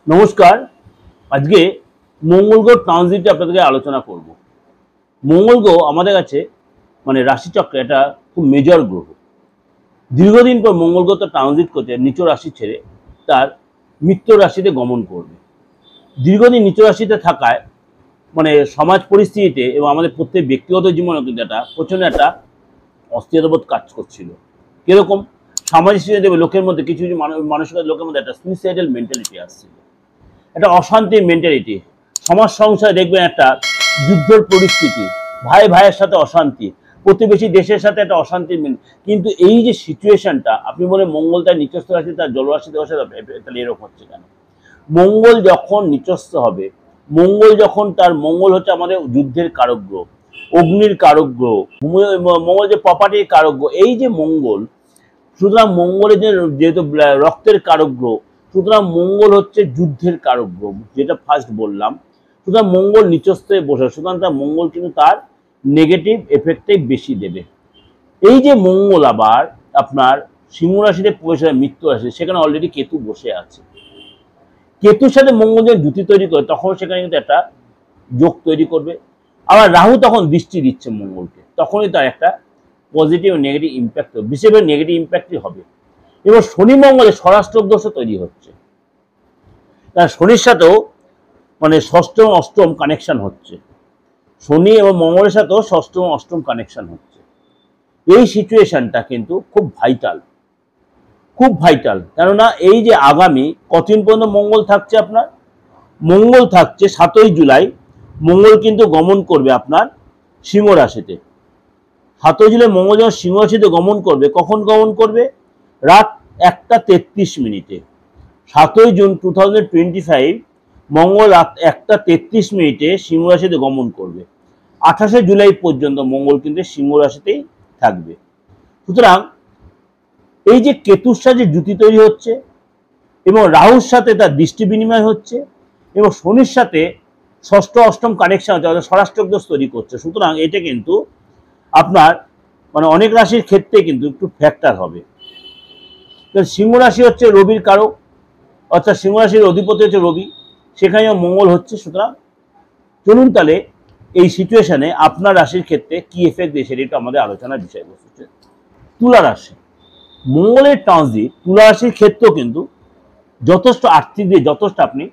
নমস্কার। আজকে মঙ্গল গ্রহ ট্রানজিট আপনাদেরকে আলোচনা করব। মঙ্গল গ্রহ আমাদের কাছে রাশিচক্রে এটা খুব মেজর গ্রহ। দীর্ঘদিন পর মঙ্গল গ্রহ তো ট্রানজিট করছে নিচ রাশি ছেড়ে তার মিত্র রাশিতে গমন করবে। দীর্ঘদিন নিচ রাশিতে থাকায় সমাজ পরিস্থিতিতে এবং আমাদের প্রত্যেক ব্যক্তিগত জীবনে কিন্তু একটা প্রচণ্ড একটা অস্থিরতাবোধ কাজ করছিল। কিরকম? সামাজিক লোকের মধ্যে কিছু কিছু মানুষের লোকের মধ্যে একটা সুইসাইডাল মেন্টালিটি আসছিল, একটা অশান্তির মেন্টালিটি। সমাজ সংসারে দেখবেন একটা যুদ্ধের পরিস্থিতি, ভাই ভাইয়ের সাথে অশান্তি, প্রতিবেশী দেশের সাথে একটা অশান্তির কিন্তু এই যে সিচুয়েশনটা আপনি বলে মঙ্গল তার নিচস্থ রাশি তার জলরাশি দেওয়া তাহলে এরকম হচ্ছে কেন? মঙ্গল যখন নিচস্থ হবে, মঙ্গল যখন তার মঙ্গল হচ্ছে আমাদের যুদ্ধের কারক গ্রহ, অগ্নির কারক গ্রহ, মঙ্গল যে প্রপার্টির কারক গ্রহ, এই যে মঙ্গল, সুতরাং মঙ্গলের যেহেতু রক্তের কারক গ্রহ, সুতরাং মঙ্গল হচ্ছে যুদ্ধের কারক গ্রহ, যেটা ফার্স্ট বললাম। সুতরাং মঙ্গল নিচস্থে বসে, সুতরাং তার মঙ্গল কিন্তু তার নেগেটিভ এফেক্টটাই বেশি দেবে। এই যে মঙ্গল আবার আপনার সিংহ রাশিতে প্রবেশ হয় মিত্র রাশি, সেখানে অলরেডি কেতু বসে আছে। কেতুর সাথে মঙ্গল যখন জুতি তৈরি করে তখন সেখানে কিন্তু একটা যোগ তৈরি করবে। আবার রাহু তখন দৃষ্টি দিচ্ছে মঙ্গলকে, তখনই তার একটা পজিটিভ নেগেটিভ ইম্প্যাক্ট, বিশেষ করে নেগেটিভ ইম্প্যাক্টই হবে। এবং শনি মঙ্গলে স্বরাষ্ট্রক দোষও তৈরি হচ্ছে, তার শনির সাথেও ষষ্ঠম অষ্টম কানেকশন হচ্ছে, শনি এবং মঙ্গলের সাথেও ষষ্ঠম অষ্টম কানেকশন হচ্ছে। এই সিচুয়েশনটা কিন্তু খুব ভাইটাল, খুব ভাইটাল। কেননা এই যে আগামী কতদিন পর্যন্ত মঙ্গল থাকছে, আপনার মঙ্গল থাকছে 7ই জুলাই। মঙ্গল কিন্তু গমন করবে আপনার সিংহ রাশিতে। 7ই জুলাই মঙ্গল যখন সিংহ রাশিতে গমন করবে, কখন গমন করবে? রাত 1টা 33 মিনিটে। 7ই জুন 2025 মঙ্গল রাত 1টা 33 মিনিটে সিংহ রাশিতে গমন করবে। 28শে জুলাই পর্যন্ত মঙ্গল কিন্তু সিংহ রাশিতেই থাকবে। সুতরাং এই যে কেতুর সাথে জুতি তৈরি হচ্ছে এবং রাহুর সাথে তার দৃষ্টি বিনিময় হচ্ছে এবং শনির সাথে ষষ্ঠ অষ্টম কানেকশন হচ্ছে, অর্থাৎ স্বরাষ্ট্রক দোষ তৈরি করছে। সুতরাং এটা কিন্তু আপনার অনেক রাশির ক্ষেত্রে কিন্তু একটু ফ্যাক্টর হবে। সিংহ রাশি হচ্ছে রবির কারক, অর্থাৎ সিংহ রাশির অধিপতি হচ্ছে রবি, সেখানে মঙ্গল হচ্ছে। সুতরাং চলুন তাহলে এই সিচুয়েশনে আপনার রাশির ক্ষেত্রে কি এফেক্ট দিয়ে সেটা একটু আমাদের আলোচনার বিষয়বস্তু হচ্ছে তুলা রাশি। মঙ্গলের ট্রানজিট তুলা রাশির ক্ষেত্রেও কিন্তু যথেষ্ট আর্থিক দিয়ে যথেষ্ট আপনি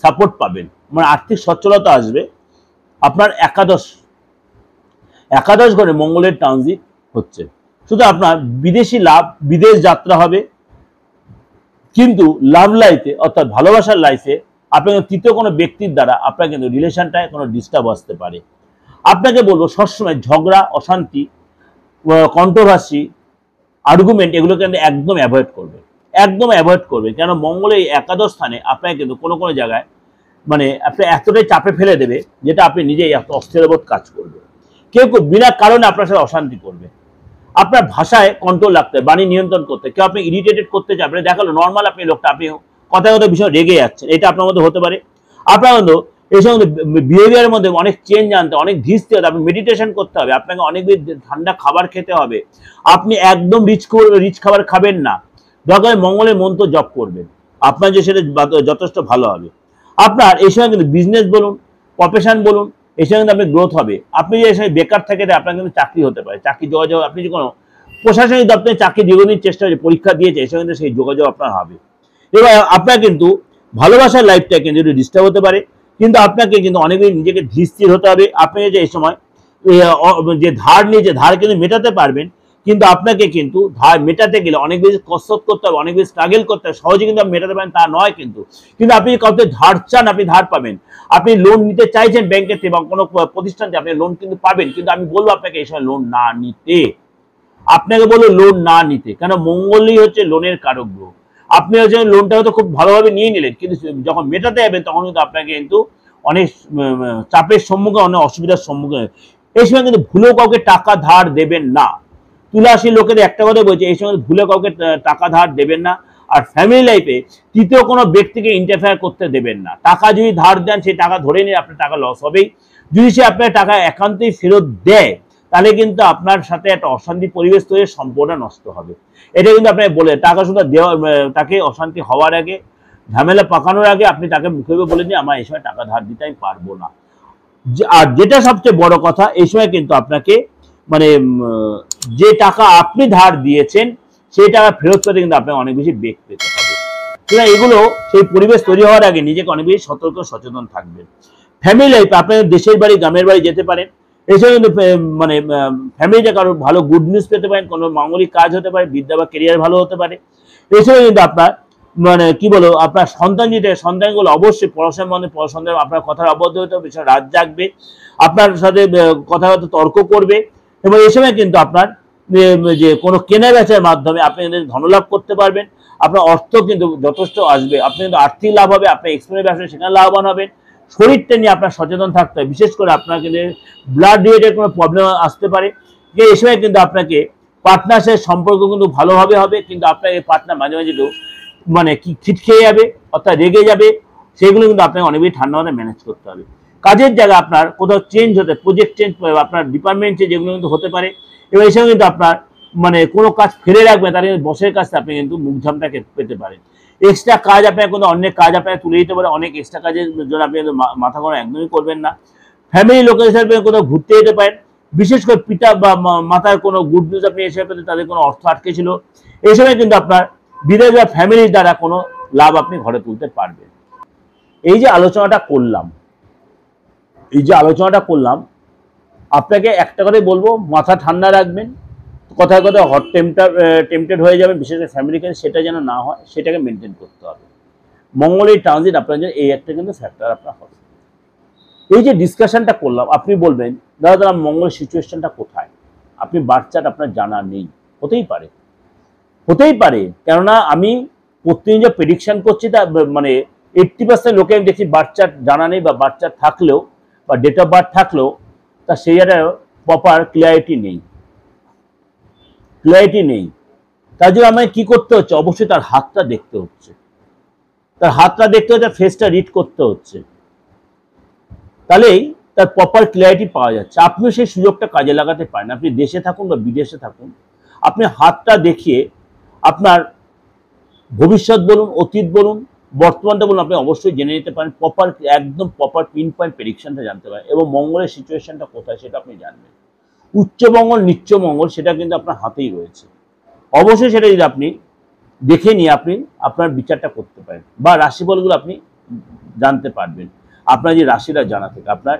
সাপোর্ট পাবেন, আর্থিক সচ্ছলতা আসবে। আপনার একাদশ ঘরে মঙ্গলের ট্রানজিট হচ্ছে, শুধু আপনার বিদেশি লাভ, বিদেশ যাত্রা হবে। কিন্তু লাভ লাইফে অর্থাৎ ভালোবাসার লাইফে আপনাকে তৃতীয় কোনো ব্যক্তির দ্বারা আপনার কিন্তু রিলেশনটায় কোনো ডিস্টার্ব আসতে পারে। আপনাকে বলবো সবসময় ঝগড়া, অশান্তি, কন্ট্রোভার্সি, আর্গুমেন্ট এগুলো কিন্তু একদম অ্যাভয়েড করবে, একদম অ্যাভয়েড করবে। কেন মঙ্গলের এই একাদশ স্থানে আপনাকে কিন্তু কোনো কোনো জায়গায় আপনি এতটাই চাপে ফেলে দেবে যেটা আপনি নিজেই এত অস্থিরবোধ কাজ করবে। কেউ কেউ বিনা কারণে আপনার সাথে অশান্তি করবে। আপনার ভাষায় কন্ট্রোল রাখতে, বাণী নিয়ন্ত্রণ করতে, কেউ আপনি ইরিটেটেড করতে চান, দেখালো নর্মাল আপনি লোকটা, আপনি কথা কথা বিষয় রেগে যাচ্ছেন, এটা আপনার মধ্যে হতে পারে। আপনার মধ্যে এই সময় বিহেভিয়ারের মধ্যে অনেক চেঞ্জ আনতে, অনেক ধীরতে হবে, আপনি মেডিটেশন করতে হবে, আপনাকে অনেক ঠান্ডা খাবার খেতে হবে, আপনি একদম রিচ খাবার খাবেন না, দরকার মঙ্গলের মন্ত্র জপ করবেন, আপনার যে সেটা যথেষ্ট ভালো হবে। আপনার এই সময় কিন্তু বিজনেস বলুন, প্রফেশন বলুন, এই সময় কিন্তু আপনার গ্রোথ হবে। আপনি যে সময় বেকার থেকে আপনার কিন্তু চাকরি হতে পারে, চাকরি যোগাযোগ, আপনি যে কোনো প্রশাসনিক দপ্তরে চাকরি দীর্ঘদিন চেষ্টা হয়েছে, পরীক্ষা দিয়েছে, এই সময় কিন্তু সেই যোগাযোগ আপনার হবে। এবার আপনার কিন্তু ভালোবাসার লাইফটা কিন্তু ডিস্টার্ব হতে পারে, কিন্তু আপনাকে কিন্তু অনেকদিন নিজেকে ধীর স্থির হতে হবে। আপনি যে এই সময় যে ধার নিয়ে ধার কিন্তু মেটাতে পারবেন, কিন্তু আপনাকে কিন্তু ধার মেটাতে গেলে অনেক বেশি কসরত করতে হবে, অনেক বেশি স্ট্রাগল করতে হবে। সহজে কিন্তু আপনি মেটাতে পারেন তা নয়, কিন্তু আপনি কাউকে ধার চান, আপনি ধার পাবেন। আপনি লোন নিতে চাইছেন ব্যাংকের থেকে বা কোনো প্রতিষ্ঠান থেকে, আপনি লোন কিন্তু পাবেন, কিন্তু আমি বলবো আপনাকে এই সময় লোন না নিতে, আপনাকে বলবো লোন না নিতে। কেন মঙ্গলই হচ্ছে লোনের কারক গ্রহ। আপনি হচ্ছে লোনটা হয়তো খুব ভালোভাবে নিয়ে নিলেন, কিন্তু যখন মেটাতে যাবেন তখন কিন্তু আপনাকে কিন্তু অনেক চাপের সম্মুখীন, অনেক অসুবিধার সম্মুখীন। এই সময় কিন্তু ভুলেও কাউকে টাকা ধার দেবেন না। তুলা রাশির লোকেদের একটা কথা বলছে, এই সময় ভুলে কাউকে টাকা ধার দেবেন না। আর ফ্যামিলি লাইফে তৃতীয় কোনো ব্যক্তিকে ইন্টারফেয়ার করতে দেবেন না। টাকা যদি ধার দেন, সেই টাকা ধরে নিয়ে আপনার টাকা লস হবেই। যদি সে আপনার টাকা একান্তই ফেরত দেয়, তাহলে কিন্তু আপনার সাথে একটা অশান্তি পরিবেশ তৈরি, সম্পূর্ণ নষ্ট হবে। এটা কিন্তু আপনাকে বলে টাকা শুধু দেওয়া, তাকে অশান্তি হওয়ার আগে ঝামেলা পাকানোর আগে আপনি তাকে মুখে বলে দিন আমার এই সময় টাকা ধার দিতে আমি পারবো না। আর যেটা সবচেয়ে বড় কথা, এই সময় কিন্তু আপনাকে মানে যে টাকা আপনি ধার দিয়েছেন সেই টাকা ফেরত পেতে কিন্তু আপনাকে অনেক বেশি বেগ পেতে হবে। সুতরাং এগুলো সেই পরিবেশ তৈরি হওয়ার আগে নিজেকে অনেক বেশি সতর্ক সচেতন থাকবেন। ফ্যামিলি লাইফ, আপনার দেশের বাড়ি গ্রামের বাড়ি যেতে পারেন, এছাড়া কিন্তু মানে ফ্যামিলিতে কারোর ভালো গুড নিউজ পেতে পারেন, কোনো মাঙ্গলিক কাজ হতে পারে, বিদ্যা বা কেরিয়ার ভালো হতে পারে। এছাড়া কিন্তু আপনার মানে কি বলবো, আপনার সন্তান যেটা, সন্তানগুলো অবশ্যই পড়াশোনার মধ্যে পড়াশোনা আপনার কথার অবদ্ধ হতে হবে, রাত জাগবে, আপনার সাথে কথাবার্তা তর্ক করবে, এবং এই সময় কিন্তু আপনার যে কোনো কেনা বেচার মাধ্যমে আপনি ধনলাভ করতে পারবেন, আপনার অর্থ কিন্তু যথেষ্ট আসবে, আপনি কিন্তু আর্থিক লাভ হবে, আপনি এক্সপোর্টের ব্যবসায় সেখানে লাভবান হবেন। শরীরটা নিয়ে আপনার সচেতন থাকতে হবে, বিশেষ করে আপনার কিন্তু ব্লাড রিলেটেড কোনো প্রবলেম আসতে পারে, যে এই সময় কিন্তু আপনাকে পার্টনারের সম্পর্ক কিন্তু ভালোভাবে হবে, কিন্তু আপনার এই পার্টনার মাঝে মাঝে মানে কি খিট খেয়ে যাবে, অর্থাৎ রেগে যাবে, সেগুলো কিন্তু আপনাকে অনেক বেশি ঠান্ডা মাথায় ম্যানেজ করতে হবে। কাজের জায়গা আপনার কোথাও চেঞ্জ হতে, প্রজেক্ট চেঞ্জ, আপনার ডিপার্টমেন্ট চেঞ্জ, এগুলো কিন্তু হতে পারে, এবং এই সময় কিন্তু আপনার মানে কোনো কাজ ফেলে রাখবেন, তার কিন্তু বসের কাছে আপনি কিন্তু মুখঝামটাকে পেতে পারেন। এক্সট্রা কাজ আপনার কোনো অনেক কাজ আপনাকে তুলে দিতে পারে, অনেক এক্সট্রা কাজের জন্য আপনি মাথা গরম একদমই করবেন না। ফ্যামিলি লোকের হিসাবে কোথাও ঘুরতে যেতে পারেন, বিশেষ করে পিতা বা মাতার কোনো গুড নিউজ আপনি এসে পেতে, তাদের কোনো অর্থ আটকে ছিল, এই সময় কিন্তু আপনার বিদেশ বা ফ্যামিলির দ্বারা কোনো লাভ আপনি ঘরে তুলতে পারবেন। এই যে আলোচনাটা করলাম, আপনাকে একটা কথাই বলবো, মাথা ঠান্ডা রাখবেন, কথায় কথায় হট টেম্পটেড হয়ে যাবেন, বিশেষ করে ফ্যামিলি কাছে, সেটা যেন না হয়, সেটাকে মেনটেন করতে হবে। মঙ্গলের ট্রানজিট আপনার জন্য এই একটা কিন্তু ফ্যাক্টর আপনার হবে। এই যে ডিসকাশনটা করলাম, আপনি বলবেন দাদা মঙ্গল সিচুয়েশনটা কোথায়, আপনি বার্থ আপনার জানা নেই, হতেই পারে, কেননা আমি প্রতিদিন যে প্রেডিকশন করছি তা মানে 80% লোকে আমি দেখছি বার্থ জানা নেই, বা বার্থ থাকলেও বা ডেট অফ বার্থ থাকলেও তার সেই একটা প্রপার ক্লিয়ারিটি নেই। তার জন্য আমায় কি করতে হচ্ছে, অবশ্যই তার হাতটা দেখতে হচ্ছে, ফেসটা রিড করতে হচ্ছে, তাহলেই তার প্রপার ক্লিয়ারিটি পাওয়া যাচ্ছে। আপনিও সেই সুযোগটা কাজে লাগাতে পারেন, আপনি দেশে থাকুন বা বিদেশে থাকুন, আপনি হাতটা দেখিয়ে আপনার ভবিষ্যৎ বলুন, অতীত বলুন, বর্তমানটা বলুন, আপনি অবশ্যই জেনে নিতে পারেন, একদম প্রপার পিন পয়েন্ট প্রেডিকশনটা জানতে পারেন, এবং মঙ্গলের সিচুয়েশনটা কোথায় সেটা আপনি জানবেন। উচ্চ মঙ্গল, নিচ্চ মঙ্গল, সেটা কিন্তু আপনার হাতেই রয়েছে। অবশ্যই সেটা যদি আপনি দেখে নিয়ে আপনি আপনার বিচারটা করতে পারেন, বা রাশিফলগুলো আপনি জানতে পারবেন। আপনার যে রাশিটা জানা থেকে, আপনার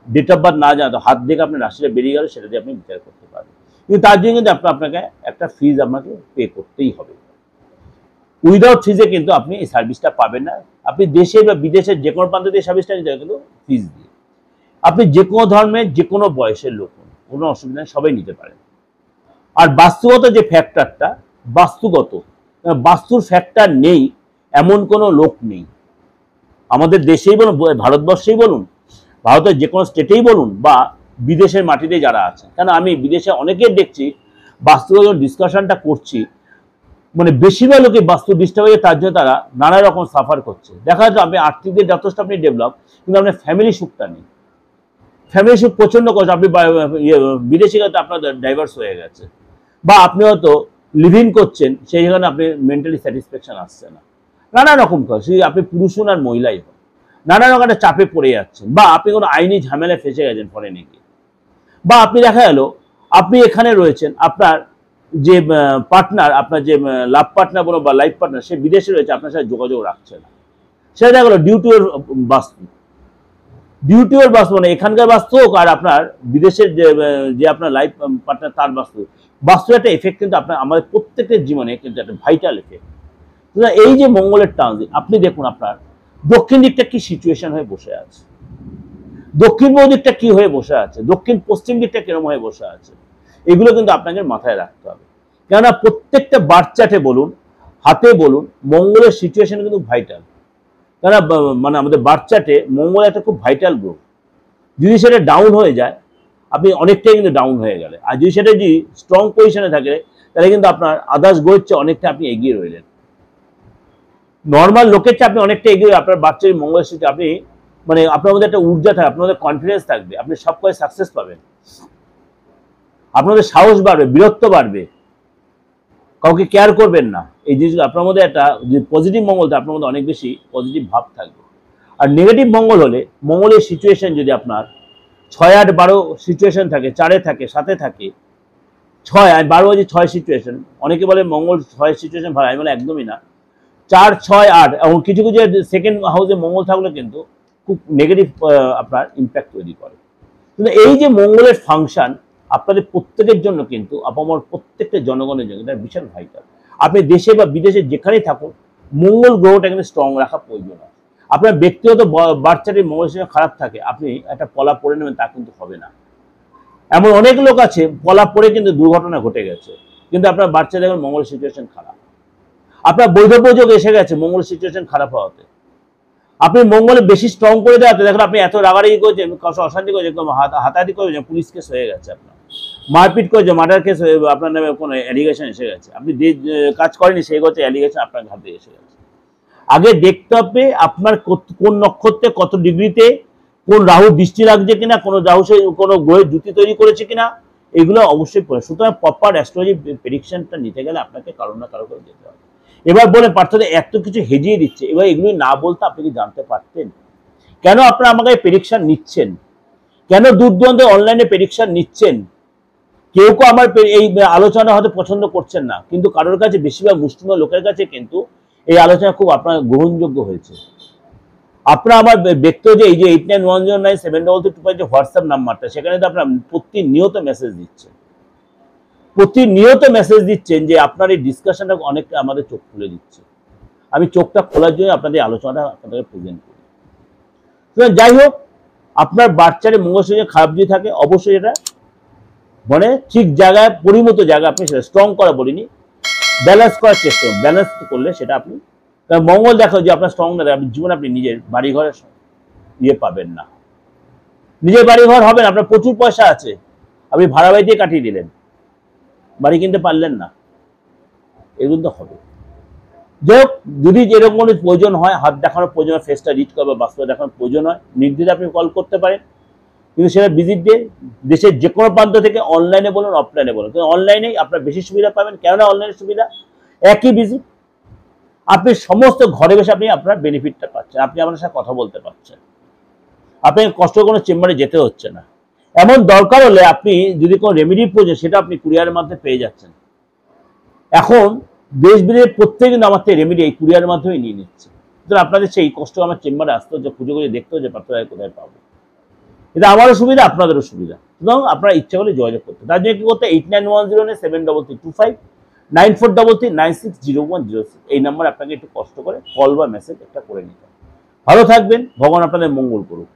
ডেট অফ বার্থ না জানা, হাত দেখে আপনার রাশিটা বেরিয়ে গেল, সেটা দিয়ে আপনি বিচার করতে পারবেন। কিন্তু তার জন্য কিন্তু আপনাকে একটা ফিজ আপনাকে পে করতেই হবে। উইদাউট ফিজে কিন্তু আপনি এই সার্ভিসটা পাবেন না। আপনি দেশে বা বিদেশের যে কোনো প্রান্ত দিয়ে সার্ভিসটা নিতে হবে, কিন্তু ফিজ দিয়ে। আপনি যে কোনো ধর্মের যে কোনো বয়সের লোক, কোনো অসুবিধা নেই, সবাই নিতে পারেন। আর বাস্তুগত যে ফ্যাক্টরটা, বাস্তুর ফ্যাক্টর নেই এমন কোনো লোক নেই, আমাদের দেশেই বলুন, ভারতবর্ষেই বলুন, ভারতের যে কোনো স্টেটেই বলুন, বা বিদেশের মাটিতে যারা আছে। কেন আমি বিদেশে অনেকের দেখছি বাস্তুগত ডিসকাশনটা করছি, মানে বেশিরভাগ লোকে বাস্তু ডিস্টার্ব হয়ে, তার জন্য তারা নানা রকম সাফার করছে। দেখা যাচ্ছে আপনি আর্থিক দিক যথেষ্ট আপনি ডেভেলপ, কিন্তু আপনার ফ্যামিলি সুখটা নেই, ফ্যামিলি সুখ প্রচন্ড কষ্ট, আপনি বিদেশি গেলে আপনার ডাইভার্স হয়ে গেছে, বা আপনি হয়তো লিভিং করছেন, সেই জন্য আপনি মেন্টালি স্যাটিসফ্যাকশন আসছে না, নানা রকম কাজ, আপনি পুরুষ হন আর মহিলাই হন, নানা রকম একটা চাপে পড়ে যাচ্ছেন, বা আপনি কোনো আইনি ঝামেলায় ফেসে গেছেন ফরেনে গিয়ে, বা আপনি দেখা গেল আপনি এখানে রয়েছেন, আপনার যে পার্টনার, আপনার যে লাভ পার্টনার বলো বা লাইফ পার্টনার, সে বিদেশে রয়েছে, আপনার সাথে যোগাযোগ রাখছে না, সেটা দেখা গেলো ডিউ টু ওর বাস্তু, মানে এখানকার বাস্তু হোক আর আপনার বিদেশের যে আপনার লাইফ পার্টনার তার বাস্তু একটা এফেক্ট কিন্তু আপনার আমাদের প্রত্যেকের জীবনে কিন্তু একটা ভাইটাল এফেক্ট। এই যে মঙ্গলের ট্রানজিট, আপনি দেখুন আপনার দক্ষিণ দিকটা কি সিচুয়েশন হয়ে বসে আছে, দক্ষিণ পূর্ব দিকটা কি হয়ে বসে আছে, দক্ষিণ পশ্চিম দিকটা কিরকম হয়ে বসে আছে, এগুলো কিন্তু আপনাকে মাথায় রাখতে হবে। কেননা প্রত্যেকটা বার্থ চার্টে বলুন, হাতে বলুন, মঙ্গলের সিচুয়েশন কিন্তু ভাইটাল। কেননা মানে আমাদের বার্থ চার্টে মঙ্গল একটা খুব ভাইটাল গ্রহ, যদি সেটা ডাউন হয়ে যায় আপনি অনেকটাই কিন্তু ডাউন হয়ে গেলে, আর যদি সেটা যদি স্ট্রং পজিশনে থাকে তাহলে কিন্তু আপনার আদার্স গ্রহের চেয়ে অনেকটা আপনি এগিয়ে রইলেন, নর্মাল লোকের চেয়ে আপনি অনেকটা এগিয়ে, আপনার বাচ্চার মঙ্গলের সাথে আপনি মানে আপনার মধ্যে একটা ঊর্জা থাকবে, আপনার মধ্যে কনফিডেন্স থাকবে, আপনি সব কাজে সাকসেস পাবেন, আপনাদের সাহস বাড়বে, বীরত্ব বাড়বে, কাউকে কেয়ার করবেন না, এই জিনিসগুলো আপনার মধ্যে একটা যে পজিটিভ মঙ্গল, আপনার মধ্যে অনেক বেশি পজিটিভ ভাব থাকবে। আর নেগেটিভ মঙ্গল হলে, মঙ্গলের সিচুয়েশন যদি আপনার 6, 8, 12 সিচুয়েশন থাকে, 4-এ থাকে, 7-এ থাকে, 6 আর 12 যে 6 সিচুয়েশন, অনেকে বলে মঙ্গল 6 সিচুয়েশন ভালো, আমি বলে একদমই না। 4, 6, 8 এবং কিছু কিছু সেকেন্ড হাউসে মঙ্গল থাকলে কিন্তু খুব নেগেটিভ আপনার ইম্প্যাক্ট তৈরি করে। কিন্তু এই যে মঙ্গলের ফাংশন আপনাদের প্রত্যেকের জন্য কিন্তু, আপামর প্রত্যেকটা জনগণের জন্য এটা বিশাল ভাইটাল। আপনি দেশে বা বিদেশে যেখানেই থাকুন, মঙ্গল গ্রহটা কিন্তু স্ট্রং রাখা প্রয়োজন আছে। আপনার ব্যক্তিগত বাচ্চাটির মঙ্গলের সঙ্গে খারাপ থাকে, আপনি একটা পলা পড়ে নেবেন, তা কিন্তু হবে না। এমন অনেক লোক আছে পলা পড়ে কিন্তু দুর্ঘটনা ঘটে গেছে, কিন্তু আপনার বাচ্চা দেখুন মঙ্গলের সিচুয়েশন খারাপ। আপনার বৈধব্য যোগ এসে গেছে মঙ্গলের সিচুয়েশন খারাপ হওয়াতে। আপনি মঙ্গলে বেশি স্ট্রং করে দেওয়াতে দেখুন আপনি এত রাগারাগি করেছেন, অশান্তি করেছেন, হাতাহাতি করেছেন, পুলিশ কেস হয়ে গেছে, আপনার মারপিট করেছে, মার্ডার কেস হয়ে আপনার নামে কোনো অ্যালিগেশন এসে গেছে, আপনি যে কাজ করেনি সেই করছে অ্যালিগেশন আপনার হাতে এসে গেছে। আগে দেখতে হবে আপনার কোন নক্ষত্রে কত ডিগ্রিতে কোন রাহু দৃষ্টি লাগছে কিনা, কোন রাহু সে কোনো গ্রহের জুতি তৈরি করেছে কিনা, এগুলো অবশ্যই পড়ে। সুতরাং প্রপার অ্যাস্ট্রোলজি প্রেডিকশনটা নিতে গেলে আপনাকে কারো না কারো করে যেতে হবে। এবার বলে পার্থক্য এত কিছু হেজিয়ে দিচ্ছে, এবার এগুলি না বলতে আপনি কি জানতে পারতেন কেন আপনারা আমাকে প্রেডিকশন নিচ্ছেন, কেন দূর দূরান্তে অনলাইনে প্রেডিকশন নিচ্ছেন? কেউ কেউ আমার এই আলোচনা হয়তো পছন্দ করছেন না, কিন্তু কারোর কাছে, বেশিরভাগ মুসলিম লোকের কাছে কিন্তু এই আলোচনা খুব আপনার গ্রহণযোগ্য হয়েছে। আপনারা আমার ব্যক্তিগত যে এই যে 8910973325 যে হোয়াটসঅ্যাপ নাম্বারটা, সেখানে তো আপনার প্রতিনিয়ত মেসেজ দিচ্ছেন, প্রতিনিয়ত মেসেজ দিচ্ছেন যে আপনার এই ডিসকাশনটা অনেকটা আমাদের চোখ খুলে দিচ্ছে। আমি চোখটা খোলার জন্য আপনাদের আলোচনাটা আপনাদের প্রেজেন্ট করি। যাই হোক, আপনার বাচ্চারে মঙ্গল সঙ্গে খারাপ যদি থাকে, অবশ্যই এটা মানে ঠিক জায়গায়, পরিমতো জায়গায় আপনি সেটা স্ট্রং করা বলিনি, ব্যালেন্স করার চেষ্টা করুন। ব্যালেন্স করলে সেটা আপনি, কারণ মঙ্গল দেখো যে আপনার স্ট্রং না থাকে, আপনি জীবনে আপনি নিজের বাড়িঘরের ইয়ে পাবেন না, নিজের বাড়িঘর হবে না। আপনার প্রচুর পয়সা আছে, আপনি ভাড়া বাড়ি দিয়ে কাটিয়ে দিলেন, বাড়ি কিনতে পারলেন না, এগুলো তো হবে। যাই হোক, যদি যেরকম কোনো প্রয়োজন হয়, হাত দেখানোর প্রয়োজন হয়, ফেসটা রিড করা বা বাস্তবে দেখানোর প্রয়োজন হয়, নির্দ্বিধায় আপনি কল করতে পারেন। কিন্তু সেটা ভিজিট দিয়ে দেশের যে কোনো প্রান্ত থেকে, অনলাইনে বলুন অফলাইনে বলুন, কিন্তু অনলাইনেই আপনার বেশি সুবিধা পাবেন। কেননা অনলাইনের সুবিধা একই ভিজিট, আপনি সমস্ত ঘরে বসে আপনি আপনার বেনিফিটটা পাচ্ছেন, আপনি আপনার সাথে কথা বলতে পারছেন, আপনি কষ্ট কোনো চেম্বারে যেতে হচ্ছে না। এমন দরকার হলে আপনি যদি কোনো রেমেডি প্রয়োজন, সেটা আপনি কুরিয়ারের মাধ্যমে পেয়ে যাচ্ছেন। এখন দেশ বিদেশের প্রত্যেক কিন্তু আমার থেকে রেমেডি এই কুরিয়ারের মাধ্যমে নিয়ে নিচ্ছে। সুতরাং আপনাদের সেই কষ্ট আমার চেম্বারে আসতে হচ্ছে, খুঁজে খুঁজে দেখতে হচ্ছে পাত্ররায় কোথায় পাবো। এটা আমারও সুবিধা, আপনাদেরও সুবিধা। সুতরাং আপনারা ইচ্ছা করলে যোগাযোগ করতে, তার জন্য কি করতে, 8910733325 9433960106 এই নাম্বার আপনাকে একটু কষ্ট করে কল বা মেসেজ একটা করে নিতে। ভালো থাকবেন, ভগবান আপনাদের মঙ্গল করুক।